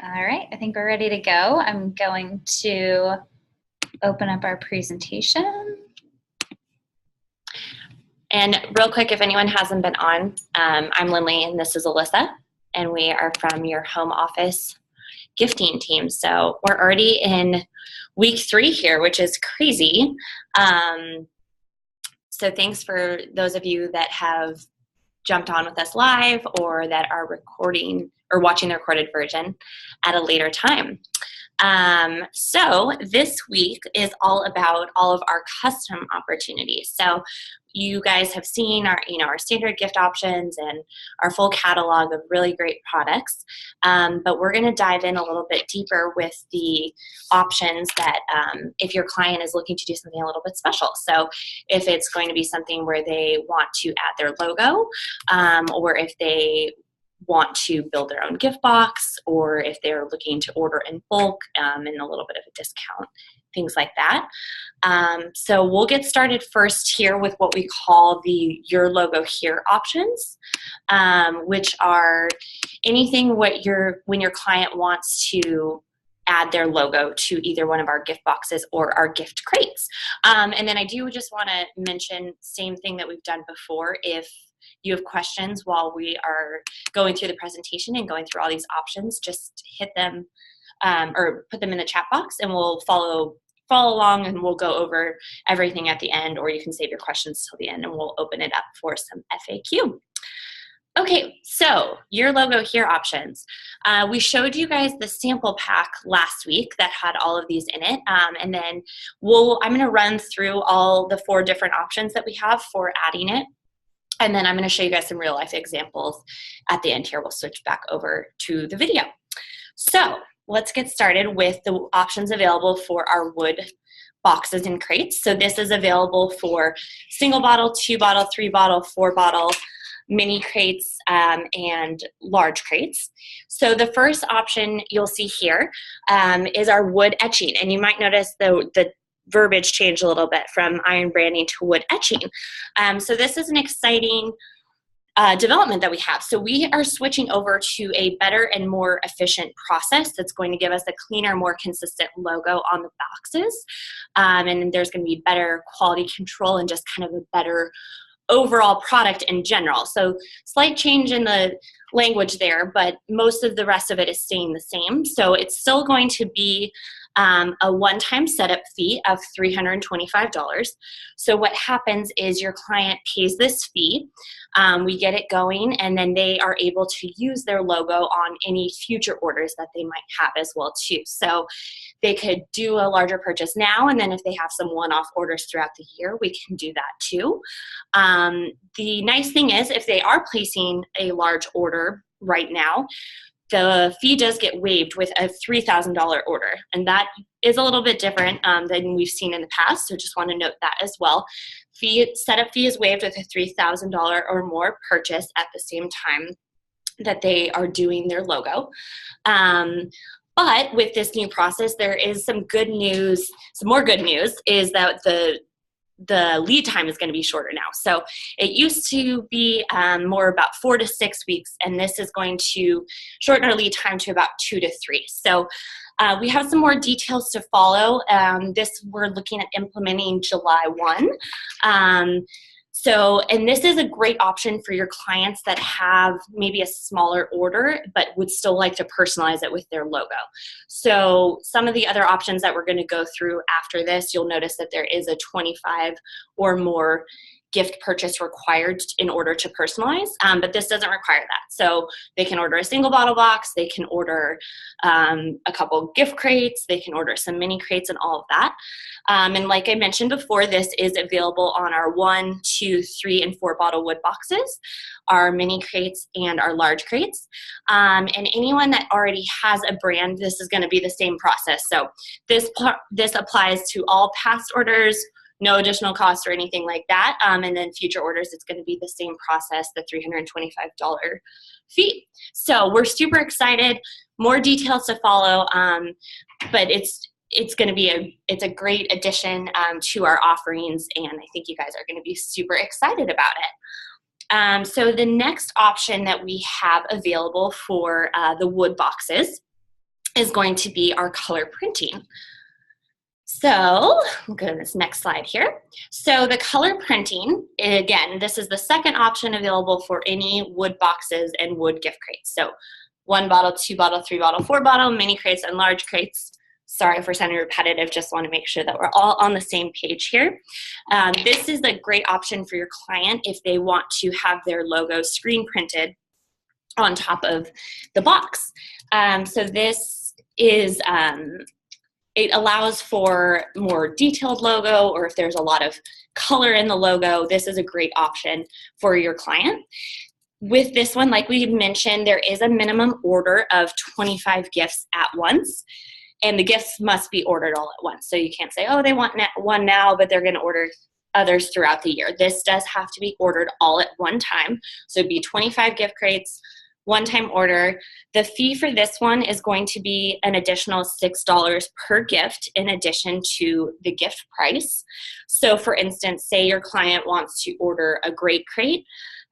All right, I think we're ready to go. I'm going to open up our presentation. And real quick, if anyone hasn't been on, I'm Lindley and this is Alyssa, and we are from your home office gifting team. So we're already in week 3 here, which is crazy. So thanks for those of you that have jumped on with us live or that are recording or watching the recorded version at a later time. So this week is all about all of our custom opportunities. So you guys have seen our standard gift options and our full catalog of really great products. But we're going to dive in a little bit deeper with the options that if your client is looking to do something a little bit special. So if it's going to be something where they want to add their logo, or if they want to build their own gift box, or if they're looking to order in bulk and a little bit of a discount, things like that. So we'll get started first here with what we call the Your Logo Here options, which are anything when your client wants to add their logo to either one of our gift boxes or our gift crates. And then I do just want to mention, same thing that we've done before, if you have questions while we are going through the presentation and going through all these options, just hit them or put them in the chat box and we'll follow along and we'll go over everything at the end, or you can save your questions till the end and we'll open it up for some FAQ. Okay, so Your Logo Here options. We showed you guys the sample pack last week that had all of these in it, and then I'm going to run through all the 4 different options that we have for adding it. And then I'm going to show you guys some real life examples at the end here. We'll switch back over to the video. So let's get started with the options available for our wood boxes and crates. So this is available for single bottle, 2 bottle, 3 bottle, 4 bottle, mini crates, and large crates. So the first option you'll see here is our wood etching. And you might notice the verbiage changed a little bit from iron branding to wood etching. So this is an exciting development that we have. So we are switching over to a better and more efficient process that's going to give us a cleaner, more consistent logo on the boxes. And there's going to be better quality control and just kind of a better overall product in general. So slight change in the language there, but most of the rest of it is staying the same. So it's still going to be a one-time setup fee of $325. So what happens is your client pays this fee, we get it going, and then they are able to use their logo on any future orders that they might have as well too. So they could do a larger purchase now, and then if they have some one-off orders throughout the year, we can do that too. The nice thing is if they are placing a large order right now, the fee does get waived with a $3,000 order, and is a little bit different than we've seen in the past, so just want to note that as well. Setup fee is waived with a $3,000 or more purchase at the same time that they are doing their logo. But with this new process, there is some good news. Some more good news is that the lead time is going to be shorter now. So it used to be more about 4 to 6 weeks, and this is going to shorten our lead time to about 2 to 3. So we have some more details to follow. We're looking at implementing July 1. And this is a great option for your clients that have maybe a smaller order, but would still like to personalize it with their logo. So some of the other options that we're going to go through after this, you'll notice that there is a 25 or more gift purchase required in order to personalize, but this doesn't require that. So they can order a single bottle box, they can order a couple gift crates, they can order some mini crates and all of that. And like I mentioned before, this is available on our 1, 2, 3, and 4 bottle wood boxes, our mini crates, and our large crates. And anyone that already has a brand, this is going to be the same process. So this applies to all past orders, no additional cost or anything like that. And then future orders, it's going to be the same process, the $325 fee. So we're super excited. More details to follow, but it's going to be a great addition to our offerings, and I think you guys are going to be super excited about it. So the next option that we have available for the wood boxes is going to be our color printing. So we'll go to this next slide here. So the color printing, again, this is the second option available for any wood boxes and wood gift crates. So 1 bottle, 2 bottle, 3 bottle, 4 bottle, mini crates, and large crates. Sorry for sounding repetitive, just want to make sure that we're all on the same page here. This is a great option for your client if they want to have their logo screen printed on top of the box. So this is, it allows for more detailed logo, or if there's a lot of color in the logo, this is a great option for your client. With this one, like we mentioned, there is a minimum order of 25 gifts at once, and the gifts must be ordered all at once. So you can't say, oh, they want one now, but they're going to order others throughout the year. This does have to be ordered all at one time. So it'd be 25 gift crates, one-time order. The fee for this one is going to be an additional $6 per gift in addition to the gift price. So for instance, say your client wants to order a great crate.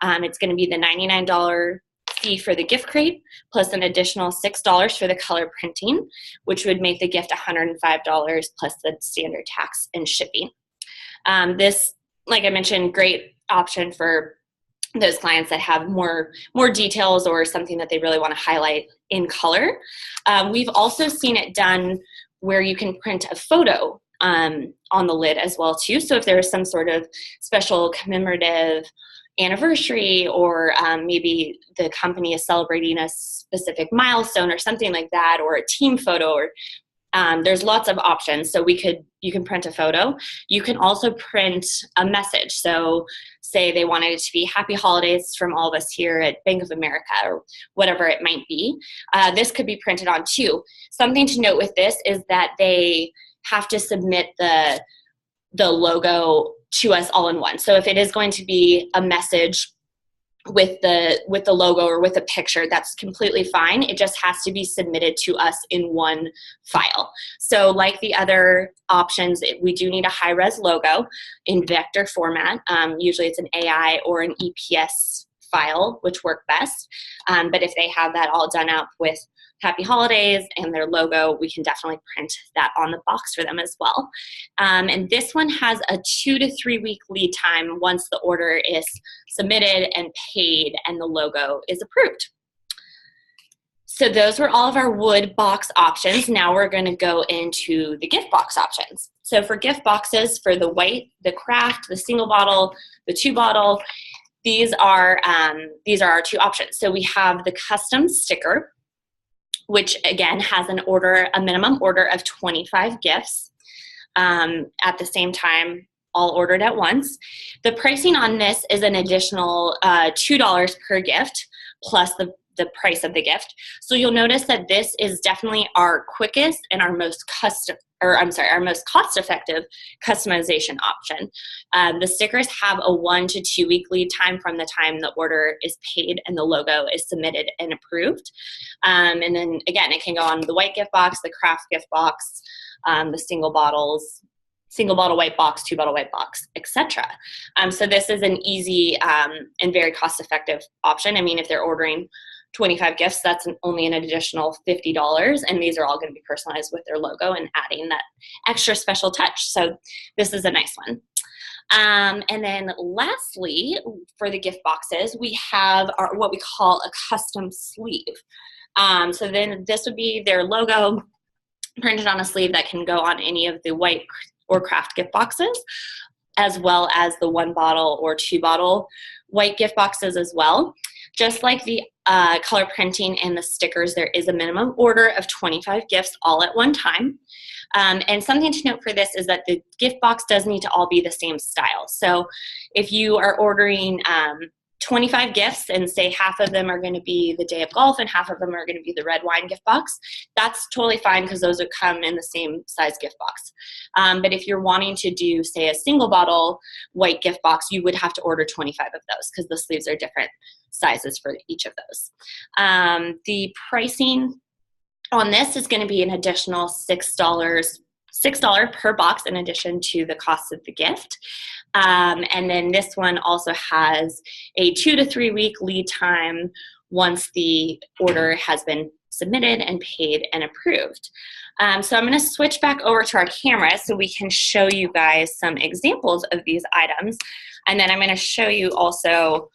It's going to be the $99 fee for the gift crate plus an additional $6 for the color printing, which would make the gift $105 plus the standard tax and shipping. This, like I mentioned, great option for those clients that have more details or something that they really want to highlight in color. We've also seen it done where you can print a photo on the lid as well too. So if there is some sort of special commemorative anniversary, or maybe the company is celebrating a specific milestone or something like that, or a team photo, or there's lots of options. So you can print a photo. You can also print a message. So say they wanted it to be happy holidays from all of us here at Bank of America, or whatever it might be. This could be printed on too. Something to note with this is that they have to submit the logo to us all in one. So if it is going to be a message with the logo or with a picture, that's completely fine. It just has to be submitted to us in one file. So like the other options, we do need a high-res logo in vector format. Usually it's an AI or an EPS file, which work best. But if they have that all done up with Happy Holidays and their logo, we can definitely print that on the box for them as well. And this one has a 2 to 3 week lead time once the order is submitted and paid and the logo is approved. So those were all of our wood box options. Now we're going to go into the gift box options. So for gift boxes, for the white, the craft, the single bottle, the 2 bottle, these are our 2 options. So we have the custom sticker, which again has a minimum order of 25 gifts at the same time, all ordered at once. The pricing on this is an additional $2 per gift plus the price of the gift. So you'll notice that this is definitely our quickest and our most cost-effective customization option. The stickers have a 1 to 2 week lead time from the time the order is paid and the logo is submitted and approved. And then again, it can go on the white gift box, the craft gift box, the single bottle white box, 2 bottle white box, etc. So this is an easy and very cost-effective option. I mean, if they're ordering 25 gifts, that's only an additional $50, and these are all going to be personalized with their logo and adding that extra special touch. So this is a nice one. And then lastly, for the gift boxes, we have what we call a custom sleeve. So then this would be their logo printed on a sleeve that can go on any of the white or craft gift boxes, as well as the 1 bottle or 2 bottle white gift boxes as well. Just like the color printing and the stickers, there is a minimum order of 25 gifts all at one time. And something to note for this is that the gift box does need to all be the same style. So if you are ordering 25 gifts and say half of them are going to be the day of golf and half of them are going to be the red wine gift box, that's totally fine because those would come in the same size gift box. But if you're wanting to do, say, a single bottle white gift box, you would have to order 25 of those because the sleeves are different sizes for each of those. The pricing on this is going to be an additional $6 per box in addition to the cost of the gift. And then this one also has a 2 to 3 week lead time once the order has been submitted and paid and approved. So I'm going to switch back over to our camera so we can show you guys some examples of these items. And then I'm going to show you also,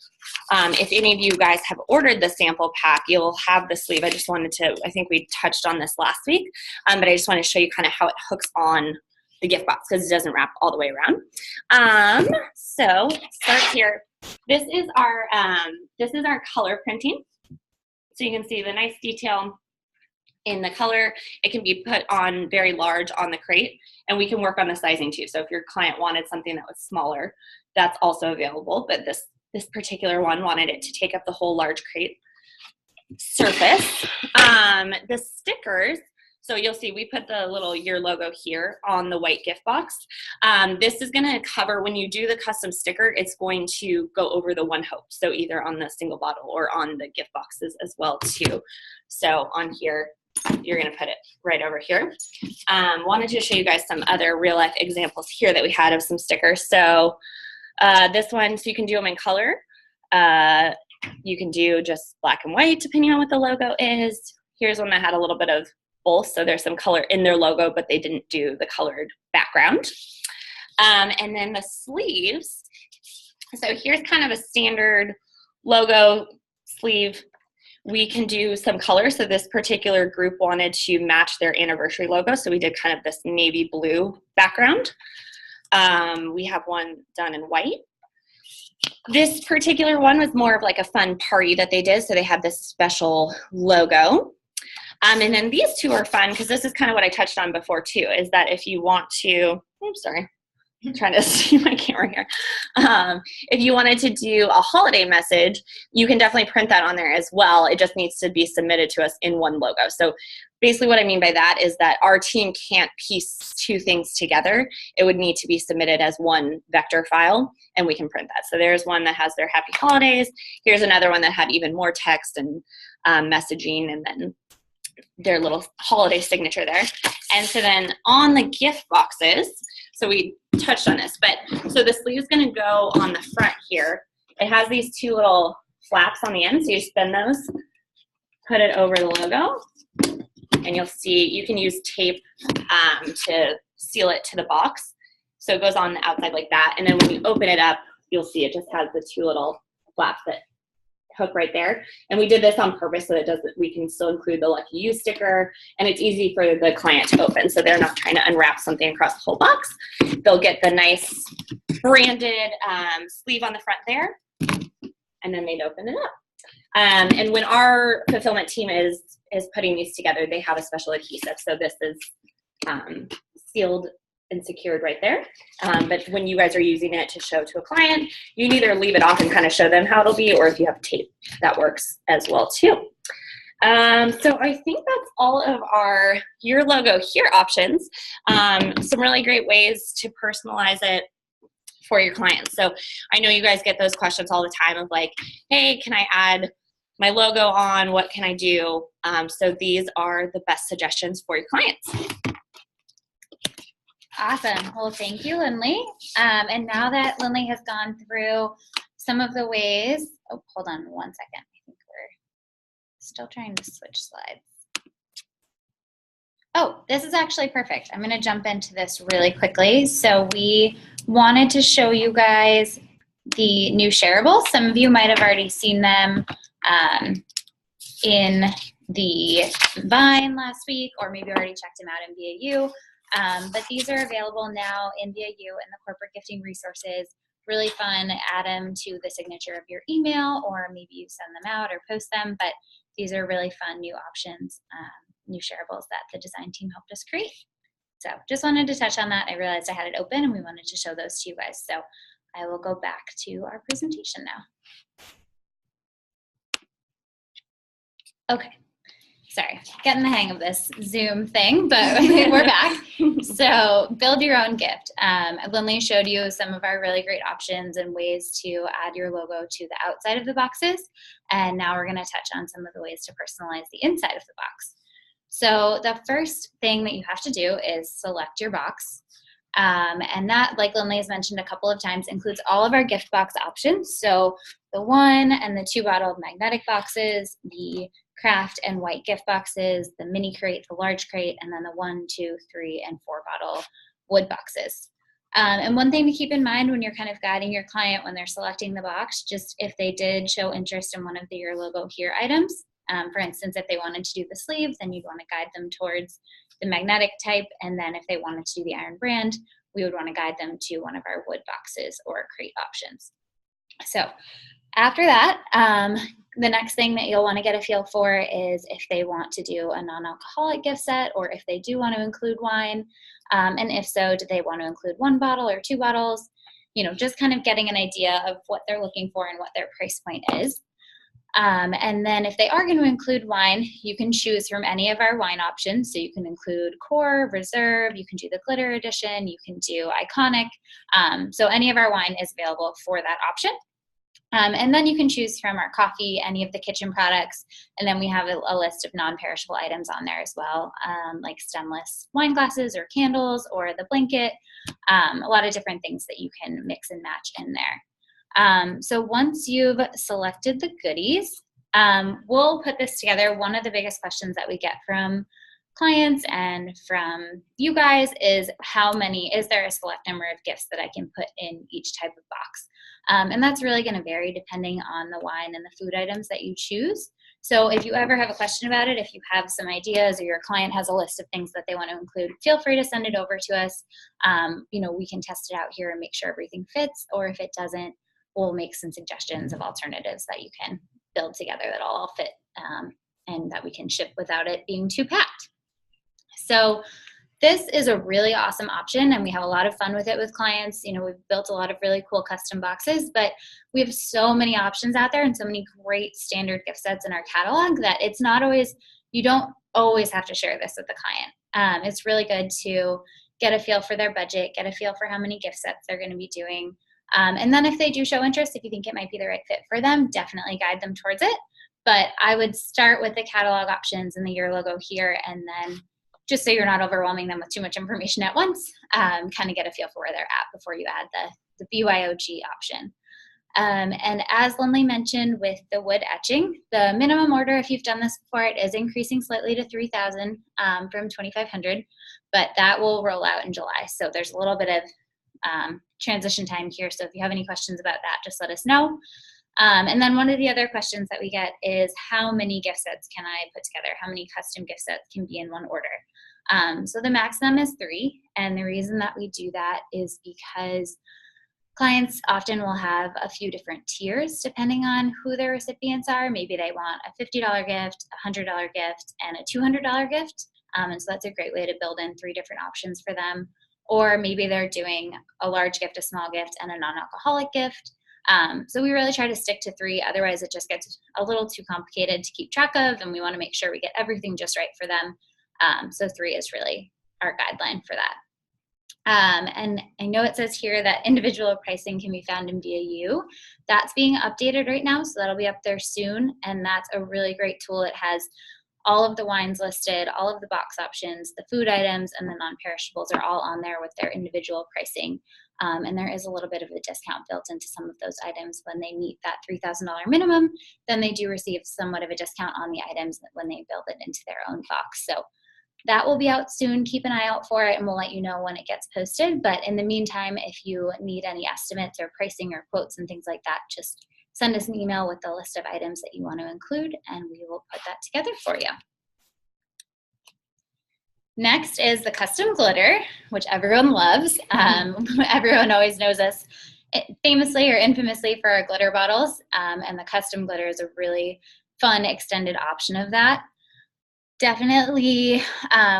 if any of you guys have ordered the sample pack, you'll have the sleeve. I just wanted to, I think we touched on this last week, but I just want to show you kind of how it hooks on the gift box because it doesn't wrap all the way around. So start here. This is our color printing. So you can see the nice detail in the color. It can be put on very large on the crate, and we can work on the sizing too. So if your client wanted something that was smaller, that's also available. But this particular one wanted it to take up the whole large crate surface. The stickers, so you'll see we put the little year logo here on the white gift box. This is going to cover, when you do the custom sticker, it's going to go over the ONEHOPE. So either on the single bottle or on the gift boxes as well too. So on here, you're going to put it right over here. Wanted to show you guys some other real life examples here that we had of some stickers. So this one, so you can do them in color. You can do just black and white depending on what the logo is. Here's one that had a little bit of both, so there's some color in their logo, but they didn't do the colored background. And then the sleeves. So here's kind of a standard logo sleeve. We can do some color. So this particular group wanted to match their anniversary logo, so we did kind of this navy blue background. We have one done in white. This particular one was more of like a fun party that they did, so they had this special logo. And then these two are fun because this is kind of what I touched on before too, is that if you want to, oops, sorry, I'm trying to see my camera here. If you wanted to do a holiday message, you can definitely print that on there as well. It just needs to be submitted to us in one logo. So basically what I mean by that is that our team can't piece two things together. It would need to be submitted as one vector file, and we can print that. So there's one that has their happy holidays. Here's another one that had even more text and messaging, and then their little holiday signature there. And so then on the gift boxes, so we touched on this, but so the sleeve is going to go on the front here. It has these two little flaps on the end, so you spin those, put it over the logo, and you'll see you can use tape to seal it to the box. So it goes on the outside like that, and then when you open it up, you'll see it just has the two little flaps that hook right there. And we did this on purpose so that we can still include the Lucky You sticker, and it's easy for the client to open, so they're not trying to unwrap something across the whole box. They'll get the nice branded sleeve on the front there, and then they'd open it up. And when our fulfillment team is putting these together, they have a special adhesive. So this is sealed and secured right there. But when you guys are using it to show to a client, you can either leave it off and kind of show them how it'll be, or if you have tape, that works as well too. So I think that's all of our Your Logo Here options. Some really great ways to personalize it for your clients. So I know you guys get those questions all the time of like, hey, can I add my logo on? What can I do? So these are the best suggestions for your clients. Awesome. Well, thank you, Lindley. And now that Lindley has gone through some of the ways, oh, hold on one second. I think we're still trying to switch slides. Oh, this is actually perfect. I'm going to jump into this really quickly. So we wanted to show you guys the new shareables. Some of you might have already seen them in the Vine last week, or maybe already checked them out in BAU. But these are available now in BAU and the corporate gifting resources. Really fun. Add them to the signature of your email, or maybe you send them out or post them. But these are really fun new options, new shareables that the design team helped us create. So just wanted to touch on that. I realized I had it open and we wanted to show those to you guys. So I will go back to our presentation now. Okay. Sorry, getting the hang of this Zoom thing, but we're back. So build your own gift. Lindley showed you some of our really great options and ways to add your logo to the outside of the boxes. And now we're going to touch on some of the ways to personalize the inside of the box. So the first thing that you have to do is select your box. And that, like Lindley has mentioned a couple of times, includes all of our gift box options. So the 1 and the 2 bottle magnetic boxes, the craft and white gift boxes, the mini crate, the large crate, and then the 1, 2, 3, and 4 bottle wood boxes. And one thing to keep in mind when you're kind of guiding your client when they're selecting the box, just if they did show interest in one of the Your Logo Here items, for instance, if they wanted to do the sleeves, then you'd want to guide them towards the magnetic type. And then if they wanted to do the iron brand, we would want to guide them to one of our wood boxes or crate options. So after that, the next thing that you'll want to get a feel for is if they want to do a non-alcoholic gift set or if they do want to include wine. And if so, do they want to include 1 bottle or 2 bottles? Just kind of getting an idea of what they're looking for and what their price point is. And then if they are going to include wine, you can choose from any of our wine options. So you can include Core, Reserve, you can do the Glitter Edition, you can do Iconic. So any of our wine is available for that option. And then you can choose from our coffee, any of the kitchen products, and then we have a list of non-perishable items on there as well, like stemless wine glasses or candles or the blanket, a lot of different things that you can mix and match in there. So once you've selected the goodies, we'll put this together. One of the biggest questions that we get from clients and from you guys is is there a select number of gifts that I can put in each type of box? And that's really going to vary depending on the wine and the food items that you choose. So if you ever have a question about it, if you have some ideas or your client has a list of things that they want to include, feel free to send it over to us. We can test it out here and make sure everything fits, or if it doesn't, we'll make some suggestions of alternatives that you can build together that'll all fit and that we can ship without it being too packed. So this is a really awesome option, and we have a lot of fun with it with clients. We've built a lot of really cool custom boxes, but we have so many options out there and so many great standard gift sets in our catalog that it's not always, you don't always have to share this with the client. It's really good to get a feel for their budget, get a feel for how many gift sets they're going to be doing. And then if they do show interest, if you think it might be the right fit for them, definitely guide them towards it. But I would start with the catalog options and the Your Logo Here, and then just so you're not overwhelming them with too much information at once, kind of get a feel for where they're at before you add the BYOG option. And as Lindley mentioned with the wood etching, the minimum order, if you've done this before, it is increasing slightly to 3,000 from 2,500, but that will roll out in July. So there's a little bit of transition time here. So if you have any questions about that, just let us know. And then one of the other questions that we get is how many gift sets can I put together? How many custom gift sets can be in one order? So the maximum is 3. And the reason that we do that is because clients often will have a few different tiers depending on who their recipients are. Maybe they want a $50 gift, a $100 gift, and a $200 gift. And so that's a great way to build in 3 different options for them. Or maybe they're doing a large gift, a small gift, and a non-alcoholic gift. So we really try to stick to 3. Otherwise, it just gets a little too complicated to keep track of, and we want to make sure we get everything just right for them. So 3 is really our guideline for that. And I know it says here that individual pricing can be found in BAU. That's being updated right now, so that'll be up there soon, and that's a really great tool. It has all of the wines listed, all of the box options, the food items, and the non-perishables are all on there with their individual pricing. And there is a little bit of a discount built into some of those items when they meet that $3,000 minimum. Then they do receive somewhat of a discount on the items when they build it into their own box. So that will be out soon. Keep an eye out for it, and we'll let you know when it gets posted. But in the meantime, if you need any estimates or pricing or quotes and things like that, just send us an email with the list of items that you want to include, and we will put that together for you. Next is the custom glitter, which everyone loves. Everyone always knows us famously or infamously for our glitter bottles, and the custom glitter is a really fun extended option of that. Definitely,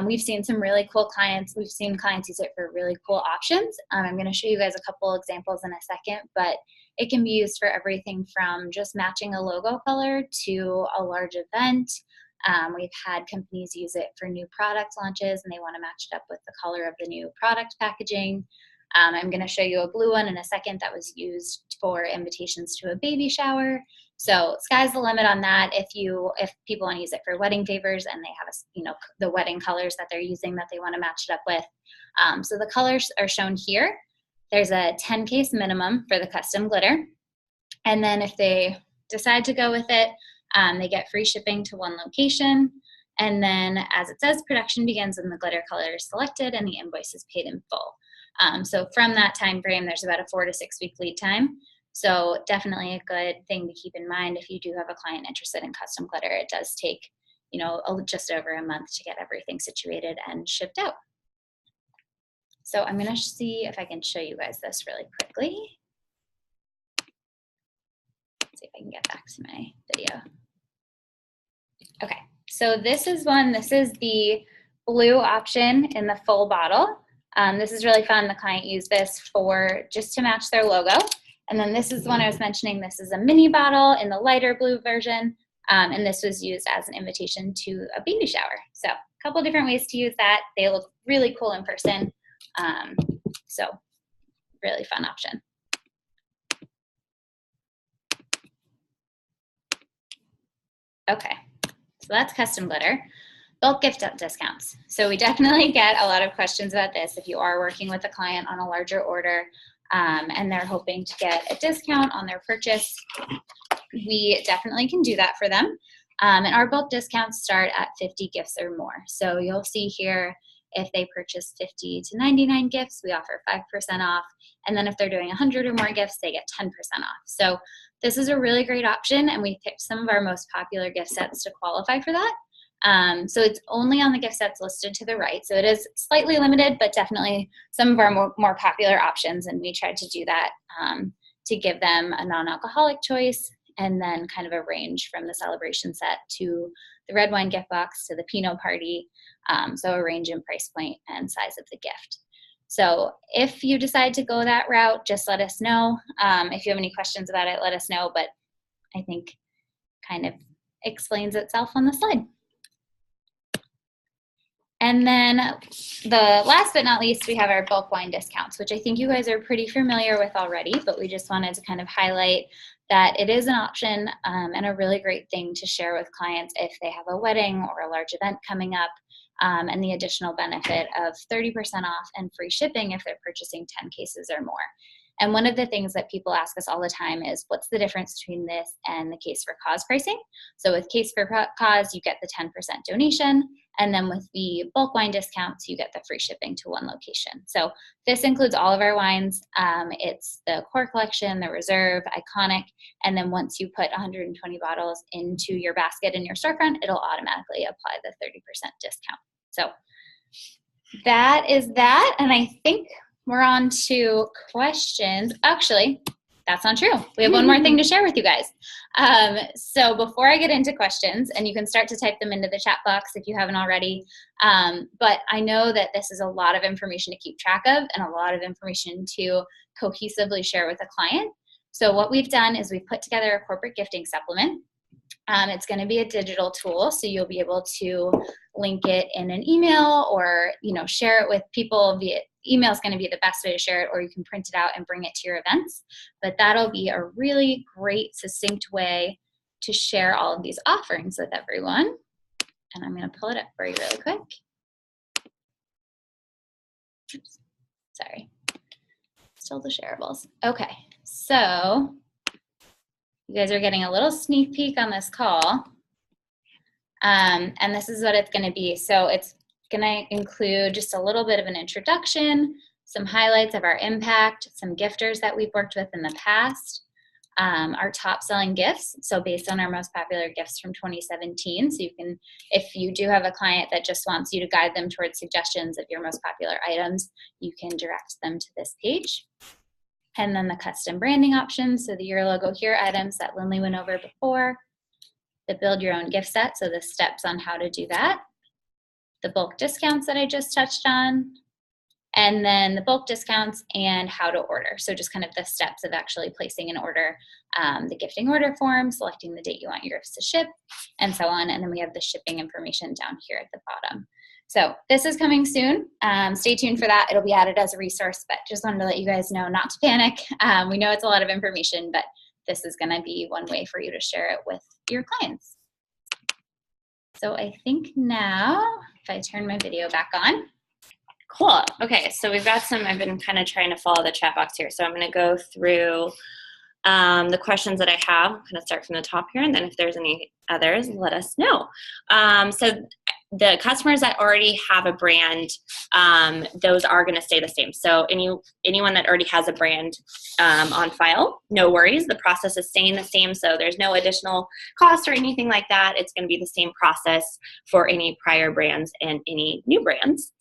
we've seen some really cool clients. We've seen clients use it for really cool options. I'm going to show you guys a couple examples in a second, but it can be used for everything from just matching a logo color to a large event. We've had companies use it for new product launches, and they want to match it up with the color of the new product packaging. I'm going to show you a blue one in a second that was used for invitations to a baby shower. So sky's the limit on that. If people want to use it for wedding favors and they have the wedding colors that they're using that they want to match it up with. So the colors are shown here. There's a 10 case minimum for the custom glitter. And then if they decide to go with it, They get free shipping to one location. And then, as it says, production begins when the glitter color is selected and the invoice is paid in full. So from that time frame, there's about a 4 to 6 week lead time. So definitely a good thing to keep in mind if you do have a client interested in custom glitter. It does take, you know, just over a month to get everything situated and shipped out. So I'm going to see if I can show you guys this really quickly. Let's see if I can get back to my video. Okay, so this is the blue option in the full bottle. This is really fun. The client used this just to match their logo. And then this is the one I was mentioning. This is a mini bottle in the lighter blue version. And this was used as an invitation to a baby shower. So a couple different ways to use that. They look really cool in person. So really fun option. Okay, so that's custom glitter. Bulk gift discounts. So we definitely get a lot of questions about this if you are working with a client on a larger order and they're hoping to get a discount on their purchase. We definitely can do that for them. And our bulk discounts start at 50 gifts or more. So you'll see here, if they purchase 50 to 99 gifts, we offer 5% off. And then if they're doing 100 or more gifts, they get 10% off. So this is a really great option, and we picked some of our most popular gift sets to qualify for that. So it's only on the gift sets listed to the right. So it is slightly limited, but definitely some of our more popular options. And we tried to do that to give them a non-alcoholic choice, and then kind of a range from the celebration set to the red wine gift box to the Pinot party. So a range in price point and size of the gift. So if you decide to go that route, just let us know. If you have any questions about it, let us know. But I think kind of explains itself on the slide. And then the last but not least, we have our bulk wine discounts, which I think you guys are pretty familiar with already, but we just wanted to kind of highlight that it is an option and a really great thing to share with clients if they have a wedding or a large event coming up, and the additional benefit of 30% off and free shipping if they're purchasing 10 cases or more. And one of the things that people ask us all the time is, what's the difference between this and the Case for Cause pricing? So with Case for Cause, you get the 10% donation. And then with the bulk wine discounts, you get the free shipping to one location. So this includes all of our wines. It's the core collection, the reserve, iconic. And then once you put 120 bottles into your basket in your storefront, it'll automatically apply the 30% discount. So that is that. And I think we're on to questions. Actually, that's not true. We have one more thing to share with you guys. So before I get into questions, and you can start to type them into the chat box if you haven't already, but I know that this is a lot of information to keep track of and a lot of information to cohesively share with a client. So what we've done is we've put together a corporate gifting supplement. It's going to be a digital tool, so you'll be able to link it in an email or, share it with people via email is going to be the best way to share it, or you can print it out and bring it to your events. But that'll be a really great, succinct way to share all of these offerings with everyone. And I'm going to pull it up for you really quick. Oops, sorry. Still the shareables. Okay, so you guys are getting a little sneak peek on this call. And this is what it's going to be. So it's going to include just a little bit of an introduction, some highlights of our impact, some gifters that we've worked with in the past, our top selling gifts. So based on our most popular gifts from 2017. So you can, if you do have a client that just wants you to guide them towards suggestions of your most popular items, you can direct them to this page. And then the custom branding options. So the Your Logo Here items that Lindley went over before. The build your own gift set. So the steps on how to do that. The bulk discounts that I just touched on, and then the bulk discounts and how to order. So just kind of the steps of actually placing an order, the gifting order form, selecting the date you want your gifts to ship, and so on. And then we have the shipping information down here at the bottom. So this is coming soon. Stay tuned for that. It'll be added as a resource, but just wanted to let you guys know not to panic. We know it's a lot of information, but this is going to be one way for you to share it with your clients. So I think now, if I turn my video back on. Cool. Okay, so we've got some, I've been kind of trying to follow the chat box here. So I'm going to go through the questions that I have. I'm going to start from the top here, and then if there's any others, let us know. So the customers that already have a brand, those are going to stay the same. So anyone that already has a brand on file, no worries. The process is staying the same. So there's no additional cost or anything like that. It's going to be the same process for any prior brands and any new brands.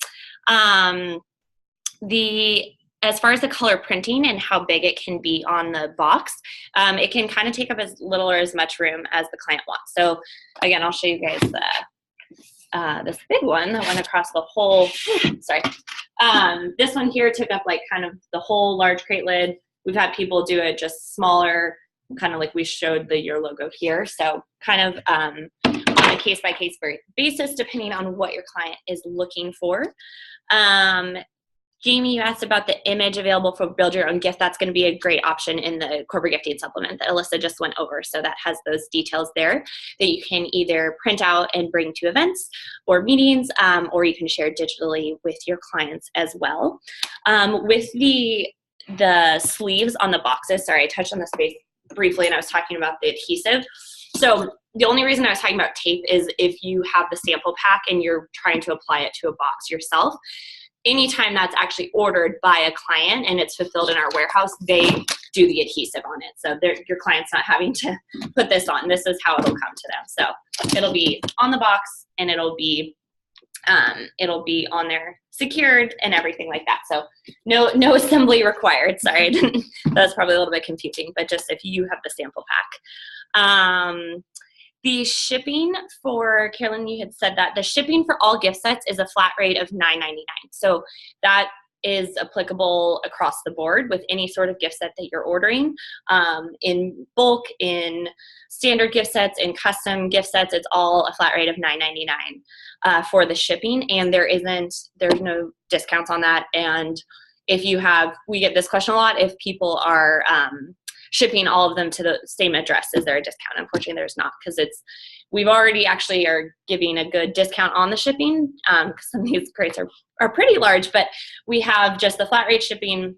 As far as the color printing and how big it can be on the box, it can kind of take up as little or as much room as the client wants. So again, I'll show you guys this big one that went across the whole, this one here took up like kind of the whole large crate lid. We've had people do it just smaller, kind of like we showed the your logo here. So kind of on a case-by-case basis, depending on what your client is looking for. Jamie, you asked about the image available for build your own gift. That's going to be a great option in the corporate gifting supplement that Alyssa just went over. So that has those details there that you can either print out and bring to events or meetings, or you can share digitally with your clients as well. With the sleeves on the boxes, sorry, I touched on this briefly and I was talking about the adhesive. So the only reason I was talking about tape is if you have the sample pack and you're trying to apply it to a box yourself. Anytime that's actually ordered by a client and it's fulfilled in our warehouse, they do the adhesive on it. So your client's not having to put this on. This is how it'll come to them. So it'll be on the box and it'll be on there secured and everything like that. So no assembly required. Sorry, that's probably a little bit confusing, but just if you have the sample pack. The shipping for, Carolyn, you had said that the shipping for all gift sets is a flat rate of $9.99. So that is applicable across the board with any sort of gift set that you're ordering. In bulk, in standard gift sets, in custom gift sets, it's all a flat rate of $9.99 for the shipping, and there's no discounts on that. And we get this question a lot, if people are shipping all of them to the same address, is there a discount? Unfortunately, there's not, because we've already actually are giving a good discount on the shipping, because some of these crates are pretty large, but we have just the flat rate shipping,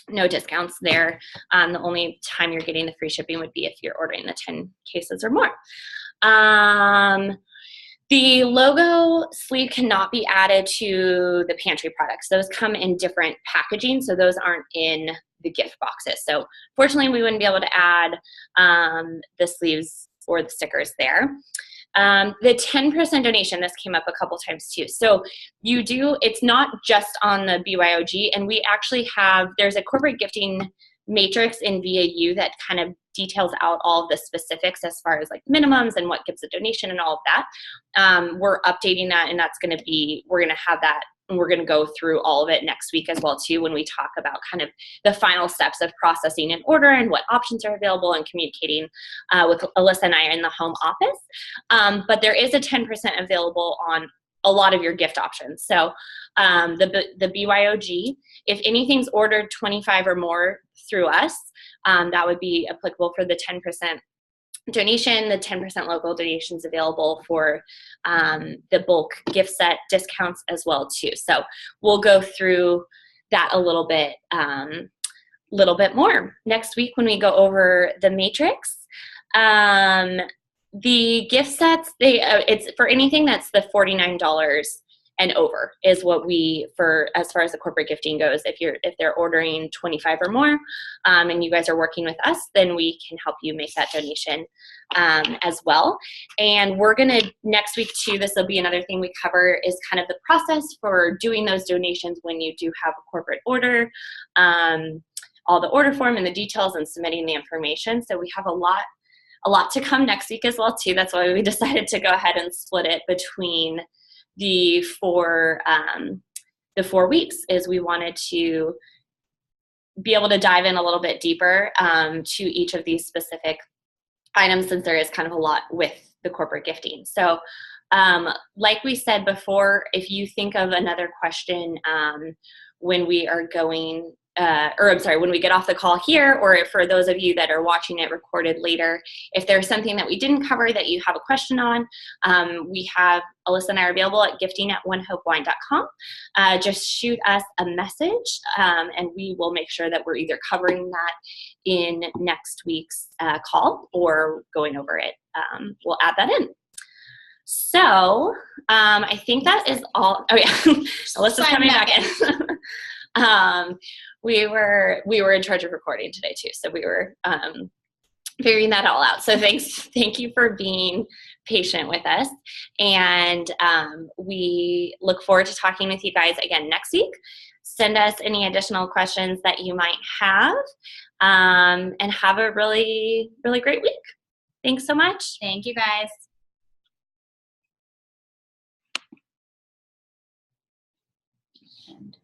no discounts there. The only time you're getting the free shipping would be if you're ordering the 10 cases or more. The logo sleeve cannot be added to the pantry products. Those come in different packaging, so those aren't in the gift boxes. So fortunately, we wouldn't be able to add the sleeves or the stickers there. The 10% donation, this came up a couple times too. So it's not just on the BYOG, and we actually there's a corporate gifting matrix in VAU that kind of details out all of the specifics as far as like minimums and what gives a donation and all of that. We're updating that, and we're going to have that, and we're going to go through all of it next week as well too, when we talk about kind of the final steps of processing an order and what options are available and communicating with Alyssa and I in the home office. But there is a 10% available on a lot of your gift options. So the BYOG, if anything's ordered 25 or more through us, that would be applicable for the 10% donation. The 10% local donations available for the bulk gift set discounts as well too. So we'll go through that a little bit more next week when we go over the matrix. The gift sets, it's for anything that's the $49 and over is what as far as the corporate gifting goes. If they're ordering 25 or more, and you guys are working with us, then we can help you make that donation as well. And we're gonna, next week too, this will be another thing we cover, is kind of the process for doing those donations when you do have a corporate order, all the order form and the details and submitting the information. So we have a lot to come next week as well too. That's why we decided to go ahead and split it between the 4 weeks, is we wanted to be able to dive in a little bit deeper to each of these specific items, since there is kind of a lot with the corporate gifting. So like we said before, if you think of another question when we are going when we get off the call here, or for those of you that are watching it recorded later, if there's something that we didn't cover that you have a question on, we have, Alyssa and I are available at gifting@onehopewine.com. Just shoot us a message, and we will make sure that we're either covering that in next week's call or going over it we'll add that in. So I think that is all. Oh yeah, Alyssa's coming back in. We were in charge of recording today too, so we were figuring that all out. So thank you for being patient with us, and we look forward to talking with you guys again next week. Send us any additional questions that you might have, and have a really, really great week. Thanks so much. Thank you, guys. And